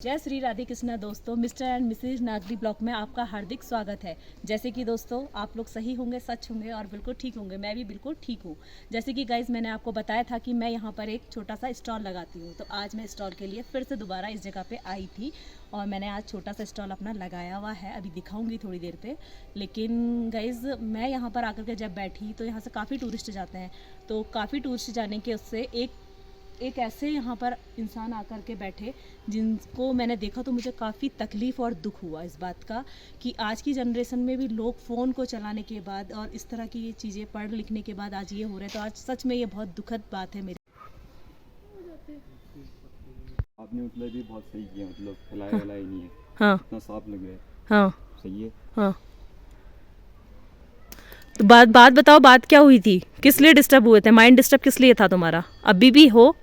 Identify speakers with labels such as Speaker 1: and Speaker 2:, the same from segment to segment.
Speaker 1: जय श्री राधे कृष्णा दोस्तों, Mr and Mrs Nagari blog में आपका हार्दिक स्वागत है। जैसे कि दोस्तों आप लोग सही होंगे, सच होंगे और बिल्कुल ठीक होंगे। मैं भी बिल्कुल ठीक हूँ। जैसे कि गाइज मैंने आपको बताया था कि मैं यहाँ पर एक छोटा सा स्टॉल लगाती हूँ, तो आज मैं स्टॉल के लिए फिर से दोबारा इस जगह पे आई थी और मैंने आज छोटा सा स्टॉल अपना लगाया हुआ है। अभी दिखाऊंगी थोड़ी देर पे। लेकिन गाइज मैं यहाँ पर आकर के जब बैठी तो यहाँ से काफ़ी टूरिस्ट जाते हैं, तो काफ़ी टूरिस्ट जाने के उससे एक ऐसे यहाँ पर इंसान आकर के बैठे जिनको मैंने देखा तो मुझे काफ़ी तकलीफ़ और दुख हुआ इस बात का कि आज की जनरेशन में भी लोग फ़ोन को चलाने के बाद और इस तरह की ये चीज़ें पढ़ लिखने के बाद आज ये हो रहे हैं। तो आज सच में ये बहुत दुखद बात है मेरी।
Speaker 2: आपने मतलब भी बहुत सही किया, मतलब फैलाया ही नहीं है।
Speaker 1: हाँ
Speaker 2: इतना साफ लग रहा है।
Speaker 1: हाँ
Speaker 2: सही है।
Speaker 1: हाँ, तो बात बताओ, बात क्या हुई थी? किस लिए डिस्टर्ब हुए थे? माइंड डिस्टर्ब किस लिए था तुम्हारा? अभी भी हो?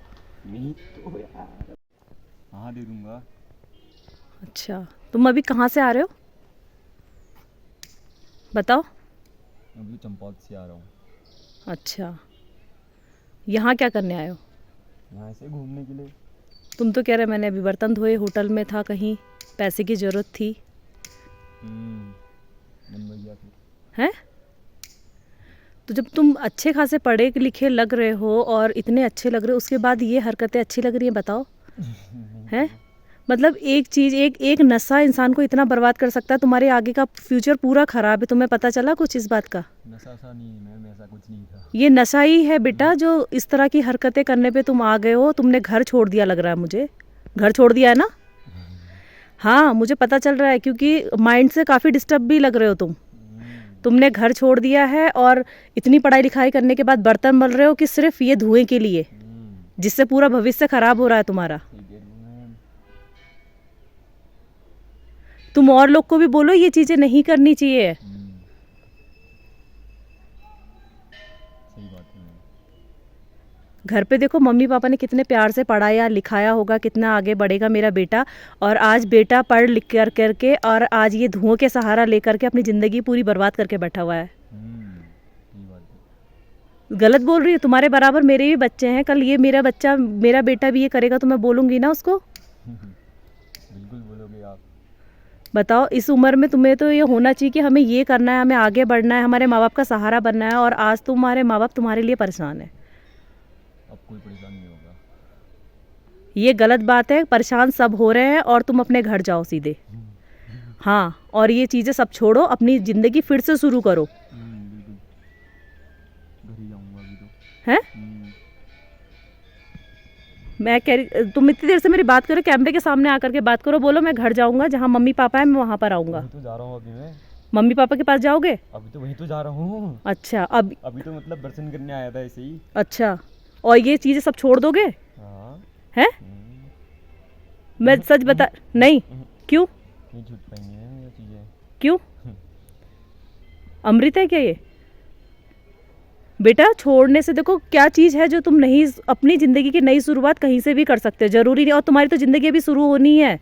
Speaker 2: नहीं तो यार, हाँ दे दूंगा।
Speaker 1: अच्छा, तुम अभी कहाँ से आ रहे हो बताओ?
Speaker 2: अभी चंपावत से आ रहा हूँ।
Speaker 1: अच्छा, यहाँ क्या करने आए हो?
Speaker 2: यहाँ से घूमने के लिए।
Speaker 1: तुम तो कह रहे मैंने अभी बर्तन धोए, होटल में था, कहीं पैसे की ज़रूरत थी।
Speaker 2: मन भैया फिर
Speaker 1: हैं? तो जब तुम अच्छे खासे पढ़े लिखे लग रहे हो और इतने अच्छे लग रहे हो, उसके बाद ये हरकतें अच्छी लग रही हैं बताओ? हैं? मतलब एक चीज़, एक नशा इंसान को इतना बर्बाद कर सकता है। तुम्हारे आगे का फ्यूचर पूरा ख़राब है। तुम्हें पता चला कुछ इस बात का?
Speaker 2: नशा सा नहीं है मैम, ऐसा कुछ नहीं था।
Speaker 1: ये नशा ही है बेटा, जो इस तरह की हरकतें करने पे तुम आ गए हो। तुमने घर छोड़ दिया लग रहा है मुझे। घर छोड़ दिया है ना? हाँ, मुझे पता चल रहा है क्योंकि माइंड से काफ़ी डिस्टर्ब भी लग रहे हो तुम। तुमने घर छोड़ दिया है और इतनी पढ़ाई लिखाई करने के बाद बर्तन मल रहे हो कि सिर्फ ये धुएं के लिए, जिससे पूरा भविष्य खराब हो रहा है तुम्हारा। तुम और लोग को भी बोलो ये चीज़ें नहीं करनी चाहिए।
Speaker 2: सही बात है।
Speaker 1: घर पे देखो मम्मी पापा ने कितने प्यार से पढ़ाया लिखाया होगा, कितना आगे बढ़ेगा मेरा बेटा। और आज बेटा पढ़ लिख कर करके और आज ये धुओं के सहारा लेकर के अपनी ज़िंदगी पूरी बर्बाद करके बैठा हुआ है।
Speaker 2: सही बात है।
Speaker 1: गलत बोल रही है? तुम्हारे बराबर मेरे भी बच्चे हैं। कल ये मेरा बच्चा, मेरा बेटा भी ये करेगा तो मैं बोलूँगी ना उसको?
Speaker 2: बिल्कुल बोलोगे आप।
Speaker 1: बताओ, इस उम्र में तुम्हें तो ये होना चाहिए कि हमें ये करना है, हमें आगे बढ़ना है, हमारे माँ बाप का सहारा बनना है। और आज तुम्हारे माँ बाप तुम्हारे लिए परेशान है।
Speaker 2: अब कोई परेशान नहीं होगा।
Speaker 1: ये गलत बात है। परेशान सब हो रहे हैं और तुम अपने घर जाओ सीधे। हाँ, और ये चीज़ें सब छोड़ो, अपनी ज़िंदगी फिर से शुरू करो।
Speaker 2: बिल्कुल घर ही जाऊंगा अभी तो।
Speaker 1: हैं? मैं कह रही, तुम इतनी देर से मेरी बात करो, कैमरे के सामने आकर के बात करो। बोलो मैं घर जाऊंगा, जहाँ मम्मी पापा है मैं वहाँ पर आऊँगा।
Speaker 2: वहीं तो जा रहा हूँ अभी मैं।
Speaker 1: मम्मी पापा के पास जाओगे?
Speaker 2: अभी तो वहीं तो जा रहा हूँ।
Speaker 1: अच्छा,
Speaker 2: अभी तो मतलब दर्शन करने आया था ऐसे ही।
Speaker 1: अच्छा, और ये चीज़ें सब छोड़ दोगे?
Speaker 2: हाँ।
Speaker 1: हैं? मैं सच बता, नहीं। क्यों?
Speaker 2: नहीं छूट पाएंगे ये चीज़ें।
Speaker 1: क्यों? अमृत है क्या ये? बेटा छोड़ने से देखो क्या चीज़ है जो तुम नहीं, अपनी ज़िंदगी की नई शुरुआत कहीं से भी कर सकते हो, ज़रूरी नहीं। और तुम्हारी तो ज़िंदगी अभी शुरू होनी है,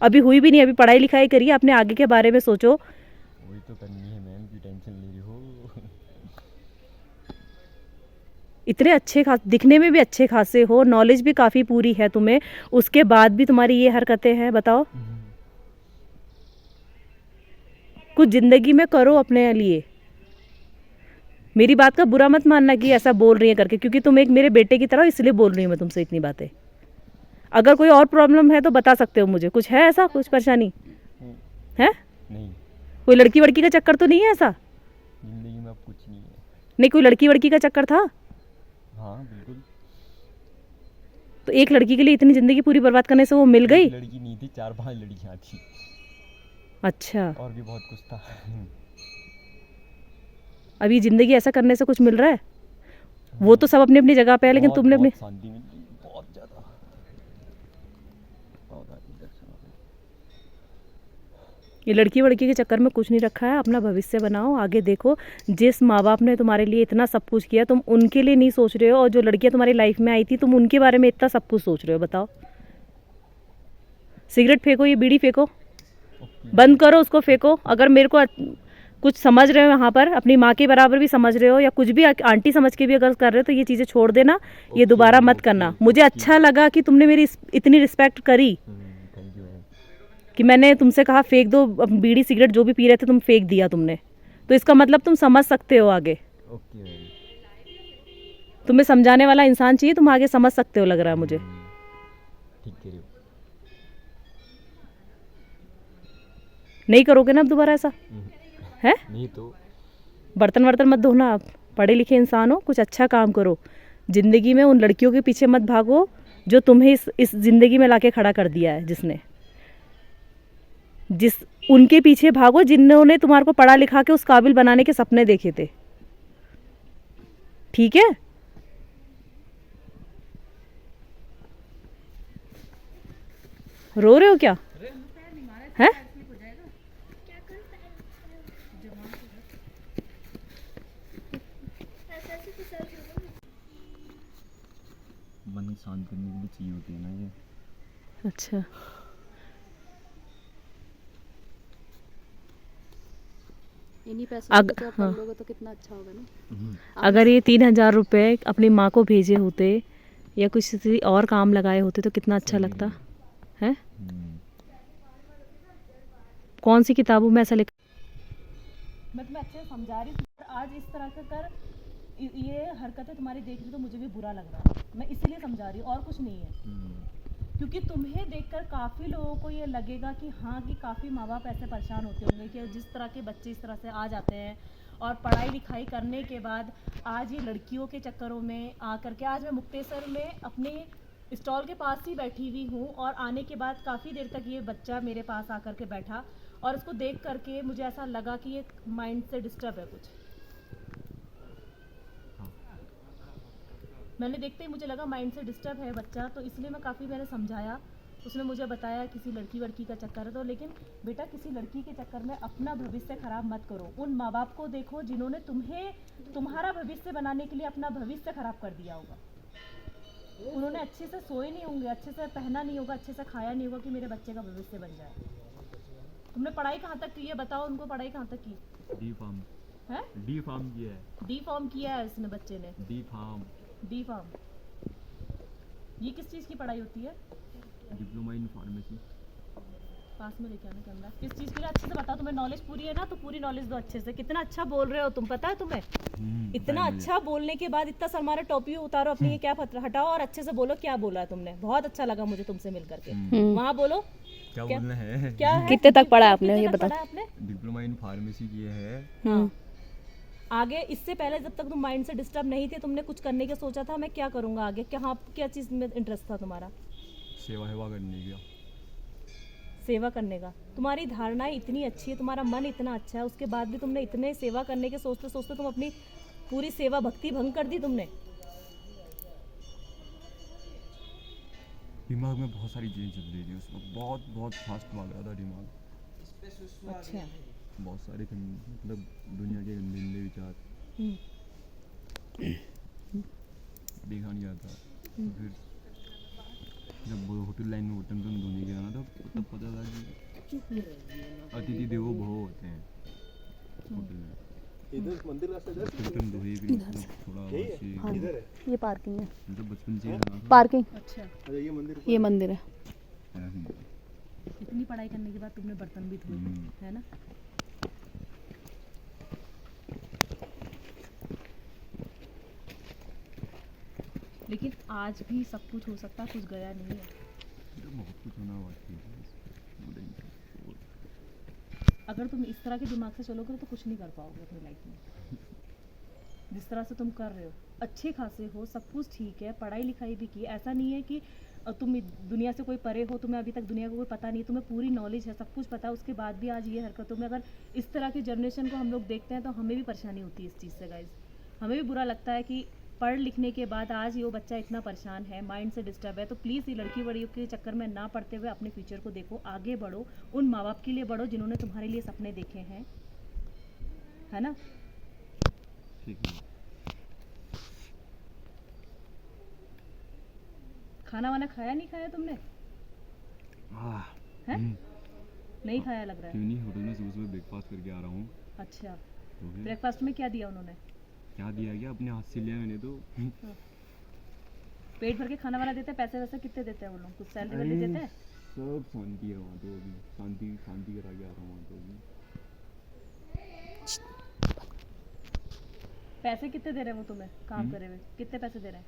Speaker 1: अभी हुई भी नहीं। अभी पढ़ाई लिखाई करिए, अपने आगे के बारे में सोचो।
Speaker 2: वही तो करनी है मैम, की टेंशन ले रही हो।
Speaker 1: इतने अच्छे खास दिखने में भी अच्छे खासे हो, नॉलेज भी काफ़ी पूरी है तुम्हें, उसके बाद भी तुम्हारी ये हरकतें हैं। बताओ, कुछ ज़िंदगी में करो अपने लिए। मेरी बात का बुरा मत मानना कि ऐसा बोल रही है करके, क्योंकि तुम एक मेरे बेटे की तरह, इसलिए बोल रही हूँ मैं तुमसे इतनी बातें। अगर कोई और प्रॉब्लम है तो बता सकते हो मुझे। कुछ है ऐसा, कुछ परेशानी है?
Speaker 2: नहीं,
Speaker 1: कोई लड़की वड़की का चक्कर तो नहीं है ऐसा?
Speaker 2: जिंदगी में अब कुछ नहीं है।
Speaker 1: नहीं, कोई लड़की वड़की का चक्कर था?
Speaker 2: हाँ बिल्कुल।
Speaker 1: तो एक लड़की के लिए इतनी ज़िंदगी पूरी बर्बाद करने से वो मिल गई?
Speaker 2: लड़की नहीं थी, 4-5 लड़कियाँ थी।
Speaker 1: अच्छा,
Speaker 2: और भी बहुत कुछ था।
Speaker 1: अभी ज़िंदगी ऐसा करने से कुछ मिल रहा है? वो तो सब अपनी अपनी जगह पे है, लेकिन तुमने अपनी,
Speaker 2: बहुत शांति मिली, बहुत ज़्यादा। बहुत दर्शन हो गए।
Speaker 1: ये लड़की वड़की के चक्कर में कुछ नहीं रखा है। अपना भविष्य बनाओ, आगे देखो। जिस माँ बाप ने तुम्हारे लिए इतना सब कुछ किया, तुम उनके लिए नहीं सोच रहे हो। और जो लड़कियाँ तुम्हारी लाइफ में आई थी, तुम उनके बारे में इतना सब कुछ सोच रहे हो। बताओ, सिगरेट फेंको, ये बीड़ी फेंको, बंद करो, उसको फेंको। अगर मेरे को कुछ समझ रहे हो यहाँ पर, अपनी माँ के बराबर भी समझ रहे हो या कुछ भी आंटी समझ के भी अगर कर रहे हो, तो ये चीज़ें छोड़ देना। ये दोबारा मत करना। मुझे अच्छा लगा कि तुमने मेरी इतनी रिस्पेक्ट करी।
Speaker 2: Thank you.
Speaker 1: कि मैंने तुमसे कहा फेंक दो, अब बीड़ी सिगरेट जो भी पी रहे थे तुम फेंक दिया तुमने, तो इसका मतलब तुम समझ सकते हो आगे।
Speaker 2: Okay ma'am.
Speaker 1: तुम्हें समझाने वाला इंसान चाहिए, तुम आगे समझ सकते हो लग रहा है मुझे।
Speaker 2: ठीक कह रही हो।
Speaker 1: नहीं करोगे ना अब दोबारा ऐसा? है?
Speaker 2: नहीं तो
Speaker 1: बर्तन वर्तन मत धोना आप, पढ़े लिखे इंसान हो, कुछ अच्छा काम करो। ज़िंदगी में उन लड़कियों के पीछे मत भागो जो तुम्हें इस ज़िंदगी में लाके खड़ा कर दिया है, उनके पीछे भागो जिन्होंने तुम्हारे को पढ़ा लिखा के उस काबिल बनाने के सपने देखे थे। ठीक है? रो रहे हो क्या? हैं?
Speaker 2: मन शांत करने के लिए चाहिए होती है ना ये।
Speaker 1: अच्छा,
Speaker 3: इन्हीं पैसों से तो
Speaker 1: हाँ,
Speaker 3: पढ़ लोगे तो कितना अच्छा होगा ना।
Speaker 1: अगर ये 3,000 रुपये अपनी माँ को भेजे होते या कुछ किसी और काम लगाए होते तो कितना अच्छा लगता है। कौन सी किताबों में ऐसा लिखा? मैं तुम्हें अच्छे से समझा रही हूँ, आज इस तरह का कर, ये हरकतें तुम्हारी देख रही तो मुझे भी बुरा लग रहा है। मैं इसीलिए समझा रही हूँ और कुछ नहीं है, क्योंकि तुम्हें देखकर काफ़ी लोगों को ये लगेगा कि हाँ, कि काफ़ी माँ बाप ऐसे परेशान होते होंगे कि जिस तरह के बच्चे इस तरह से आ जाते हैं और पढ़ाई लिखाई करने के बाद आज ये लड़कियों के चक्करों में आकर के, आज मैं मुक्तेश्वर में अपने स्टॉल के पास ही बैठी हुई हूँ और आने के बाद काफ़ी देर तक ये बच्चा मेरे पास आकर के बैठा और इसको देख करके मुझे ऐसा लगा कि ये माइंड से डिस्टर्ब है कुछ। मैंने देखते ही मुझे लगा माइंड से डिस्टर्ब है बच्चा, तो इसलिए मैंने समझाया। उसने मुझे बताया किसी लड़की वड़की का चक्कर है तो, लेकिन बेटा किसी लड़की के चक्कर में अपना भविष्य खराब मत करो। उन माँ बाप को देखो जिन्होंने तुम्हारा भविष्य बनाने के लिए अपना भविष्य खराब कर दिया होगा। उन्होंने अच्छे से सोए नहीं होंगे, अच्छे से पहना नहीं होगा, अच्छे से खाया नहीं होगा कि मेरे बच्चे का भविष्य बन जाए। तुमने पढ़ाई कहाँ तक की है बताओ उनको, पढ़ाई कहाँ तक की
Speaker 2: डी फार्म।
Speaker 1: है?
Speaker 2: डी फार्म किया है।
Speaker 1: डी फार्म किया है इसने, बच्चे ने
Speaker 2: डी फार्म।
Speaker 1: D pharm. ये किस चीज़ की पढ़ाई होती है?
Speaker 2: Diploma in pharmacy.
Speaker 1: पास में लेके आना कैमरा। किस चीज़ के लिए अच्छे से बताओ, तुम्हें नॉलेज पूरी है ना, तो पूरी नॉलेज दो अच्छे से। कितना अच्छा बोल रहे हो तुम, पता है तुम्हें? इतना अच्छा बोलने के बाद इतना शर्मा टोपी उतारो अपनी, ये क्या हटाओ और अच्छे से बोलो क्या बोला है तुमने। बहुत अच्छा लगा मुझे तुमसे मिल करके। वहाँ बोलो
Speaker 2: क्या बोलना है?
Speaker 1: क्या है?
Speaker 3: कितने तक पढ़ा आपने ये बता।
Speaker 1: आपने
Speaker 2: डिप्लोमा इन फार्मेसी किया है।
Speaker 1: हाँ। आगे इससे पहले जब तक तुम माइंड से डिस्टर्ब नहीं थे, तुमने कुछ करने का सोचा था मैं क्या करूँगा आगे, क्या चीज़ में इंटरेस्ट था तुम्हारा?
Speaker 2: सेवा करने का।
Speaker 1: सेवा करने का। तुम्हारी धारणाएं इतनी अच्छी है, तुम्हारा मन इतना अच्छा है, उसके बाद भी तुमने इतने सेवा करने के सोचते सोचते तुम अपनी पूरी सेवा भक्ति भंग कर दी तुमने।
Speaker 2: दिमाग में बहुत सारी चीज़ें चल रही थी उस वक्त, बहुत फास्ट भाग रहा था दिमाग।
Speaker 1: अच्छा।
Speaker 2: बहुत सारे मतलब दुनिया के गंदे गंदे विचार। देखा नहीं जाता। तो फिर जब होटल लाइन में बर्तन धोने गया ना, तब पता था कि अतिथि देवो भव होते हैं होटल में। बर्तन धोए भी मतलब थोड़ा
Speaker 3: ये पार्किंग है,
Speaker 2: मतलब बचपन से ही
Speaker 3: पार्किंग।
Speaker 1: अच्छा,
Speaker 3: ये मंदिर है।
Speaker 1: इतनी पढ़ाई करने के बाद तुमने बर्तन भी धोए, है ना? लेकिन आज भी सब कुछ हो सकता, कुछ गया नहीं है।
Speaker 2: बहुत कुछ होना बाकी है।
Speaker 1: अगर तुम इस तरह के दिमाग से चलोगे तो कुछ नहीं कर पाओगे अपनी लाइफ में। जिस तरह से तुम कर रहे हो, अच्छे खासे हो, सब कुछ ठीक है, पढ़ाई लिखाई भी की, ऐसा नहीं है कि तुम दुनिया से कोई परे हो, तुम्हें अभी तक दुनिया का कोई पता नहीं, तुम्हें पूरी नॉलेज है, सब कुछ पता है, उसके बाद भी आज ये हरकतों में, अगर इस तरह की जनरेशन को हम लोग देखते हैं तो हमें भी परेशानी होती है इस चीज़ से गाइज। हमें भी बुरा लगता है कि पढ़ लिखने के बाद आज ये बच्चा इतना परेशान है, माइंड से डिस्टर्ब है। तो प्लीज़ ये लड़की वड़ियों के चक्कर में ना पड़ते हुए अपने फ्यूचर को देखो, आगे बढ़ो, उन माँ बाप के लिए बढ़ो जिन्होंने तुम्हारे लिए सपने देखे हैं, है ना?
Speaker 2: ठीक है।
Speaker 1: खाना वाना खाया नहीं खाया तुमने? है? नहीं खाया लग रहा है।
Speaker 2: क्यों नहीं, होटल में सुबह सुबह ब्रेकफास्ट करके आ रहा हूँ।
Speaker 1: अच्छा,
Speaker 2: तो फिर
Speaker 1: ब्रेकफास्ट में क्या दिया उन्होंने?
Speaker 2: क्या दिया गया, अपने हाथ से लिया मैंने तो।
Speaker 1: पेट भर के खाना वाना देते हैं? पैसे वैसे कितने देते हैं वो लोग? कुछ सैलरी वैलरी देते हैं?
Speaker 2: सब शांति है वहाँ तो अभी, शांति शांति करा के आ रहा हूँ वहाँ तो अभी।
Speaker 1: पैसे कितने दे रहे हैं वो तुम्हें काम करे हुए, कितने पैसे दे रहे हैं?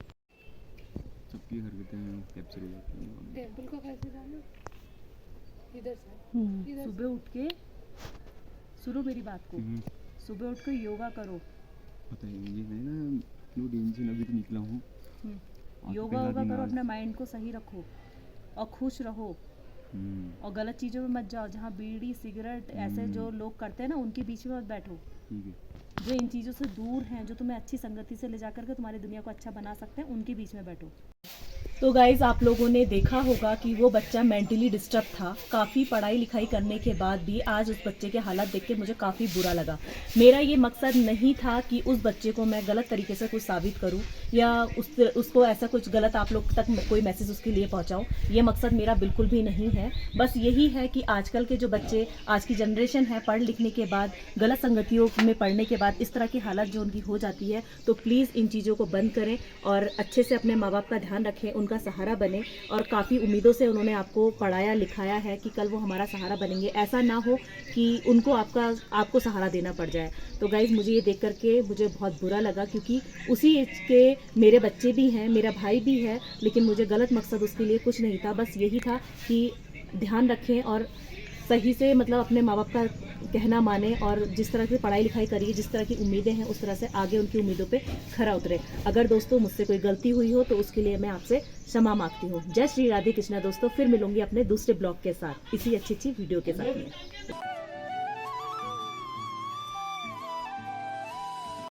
Speaker 2: सबकी हरकतें कैप्चर हो जाती हैं।
Speaker 4: टेम्पल का कैसे डालो इधर से
Speaker 1: सुबह उठ के सुनो मेरी बात को, सुबह उठ के योगा करो।
Speaker 2: पता है मुझे, मैं ना नो टेंशन अभी तो निकला हूँ। आज
Speaker 1: योगा
Speaker 2: पहला
Speaker 1: वोगा
Speaker 2: दिन
Speaker 1: करो,
Speaker 2: आज।
Speaker 1: अपने माइंड को सही रखो और खुश रहो और गलत चीज़ों में मत जाओ। जहाँ बीड़ी सिगरेट ऐसे जो लोग करते हैं ना, उनके बीच में मत बैठो।
Speaker 2: ठीक है।
Speaker 1: जो इन चीज़ों से दूर हैं, जो तुम्हें अच्छी संगति से ले जा करके तुम्हारी दुनिया को अच्छा बना सकते हैं, उनके बीच में बैठो। तो गाइज़, आप लोगों ने देखा होगा कि वो बच्चा मेंटली डिस्टर्ब था। काफ़ी पढ़ाई लिखाई करने के बाद भी आज उस बच्चे के हालात देख के मुझे काफ़ी बुरा लगा। मेरा ये मकसद नहीं था कि उस बच्चे को मैं गलत तरीके से कुछ साबित करूं या उसको ऐसा कुछ गलत आप लोग तक कोई मैसेज उसके लिए पहुंचाऊं। ये मकसद मेरा बिल्कुल भी नहीं है। बस यही है कि आजकल के जो बच्चे, आज की जनरेशन है, पढ़ लिखने के बाद गलत संगतियों में पढ़ने के बाद इस तरह की हालत जो उनकी हो जाती है, तो प्लीज़ इन चीज़ों को बंद करें और अच्छे से अपने माँ बाप का ध्यान रखें, उनका सहारा बने। और काफ़ी उम्मीदों से उन्होंने आपको पढ़ाया लिखाया है कि कल वो हमारा सहारा बनेंगे। ऐसा ना हो कि उनको आपको सहारा देना पड़ जाए। तो गाइज़, मुझे ये देख करके मुझे बहुत बुरा लगा, क्योंकि उसी एज के मेरे बच्चे भी हैं, मेरा भाई भी है, लेकिन मुझे गलत मकसद उसके लिए कुछ नहीं था। बस यही था कि ध्यान रखें और सही से मतलब अपने माँ बाप का कहना माने और जिस तरह की पढ़ाई लिखाई करिए, जिस तरह की उम्मीदें हैं उस तरह से आगे उनकी उम्मीदों पे खरा उतरे। अगर दोस्तों मुझसे कोई गलती हुई हो तो उसके लिए मैं आपसे क्षमा मांगती हूँ। जय श्री राधे कृष्णा दोस्तों, फिर मिलूंगी अपने दूसरे ब्लॉग के साथ इसी अच्छी वीडियो के साथ में।